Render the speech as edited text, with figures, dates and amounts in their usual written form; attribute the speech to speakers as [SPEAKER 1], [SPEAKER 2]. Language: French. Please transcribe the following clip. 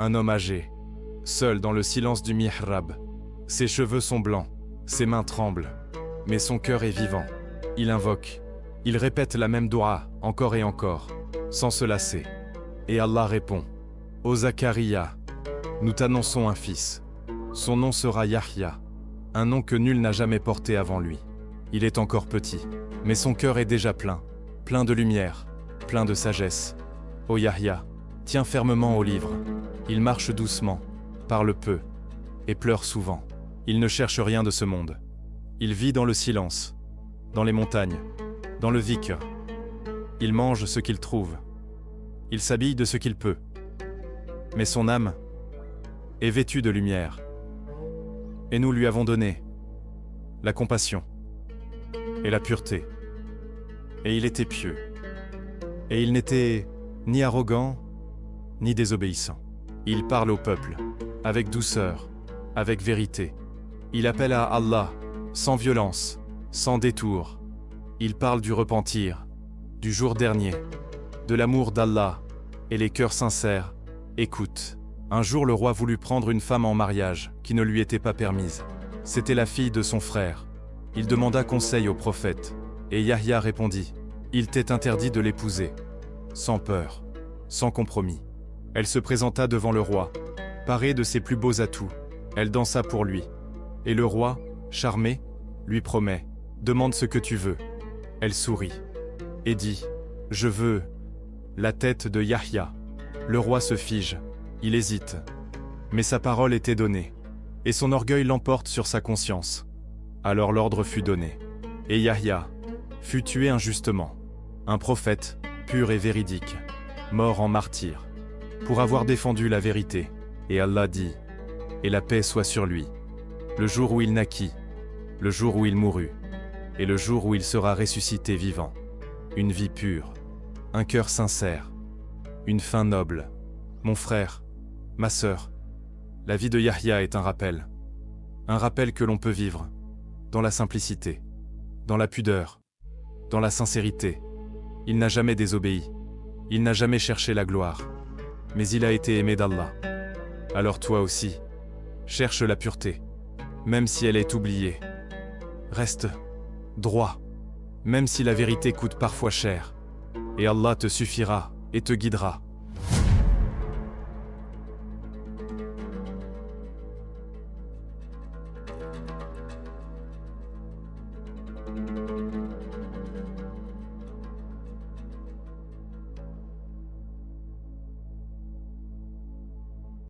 [SPEAKER 1] un homme âgé, seul dans le silence du mihrab. Ses cheveux sont blancs, ses mains tremblent, mais son cœur est vivant. Il invoque, il répète la même doua encore et encore, sans se lasser. Et Allah répond, « Ô Zacharia, nous t'annonçons un fils. Son nom sera Yahya, un nom que nul n'a jamais porté avant lui. Il est encore petit, mais son cœur est déjà plein, plein de lumière, plein de sagesse. Ô Yahya, tiens fermement au livre. Il marche doucement, parle peu, et pleure souvent. Il ne cherche rien de ce monde. Il vit dans le silence, dans les montagnes, dans le dhikr. Il mange ce qu'il trouve. Il s'habille de ce qu'il peut. Mais son âme est vêtue de lumière. Et nous lui avons donné la compassion et la pureté. Et il était pieux. Et il n'était ni arrogant, ni désobéissant. Il parle au peuple, avec douceur, avec vérité. Il appelle à Allah, sans violence, sans détour. Il parle du repentir, du jour dernier, de l'amour d'Allah, et les cœurs sincères écoutent. Un jour le roi voulut prendre une femme en mariage qui ne lui était pas permise. C'était la fille de son frère. Il demanda conseil au prophète, et Yahya répondit, « Il t'est interdit de l'épouser. » Sans peur, sans compromis. Elle se présenta devant le roi, parée de ses plus beaux atouts. Elle dansa pour lui. Et le roi, charmé, lui promet, « Demande ce que tu veux. » Elle sourit et dit, « Je veux la tête de Yahya. » Le roi se fige, il hésite. Mais sa parole était donnée, et son orgueil l'emporte sur sa conscience. Alors l'ordre fut donné, et Yahya fut tué injustement. Un prophète, pur et véridique, mort en martyr, pour avoir défendu la vérité. Et Allah dit, « Et la paix soit sur lui. » Le jour où il naquit, le jour où il mourut, et le jour où il sera ressuscité vivant. Une vie pure, un cœur sincère, une fin noble. Mon frère, ma sœur, la vie de Yahya est un rappel que l'on peut vivre, dans la simplicité, dans la pudeur, dans la sincérité. Il n'a jamais désobéi, il n'a jamais cherché la gloire, mais il a été aimé d'Allah. Alors toi aussi, cherche la pureté, même si elle est oubliée. Reste droit, même si la vérité coûte parfois cher, et Allah te suffira et te guidera.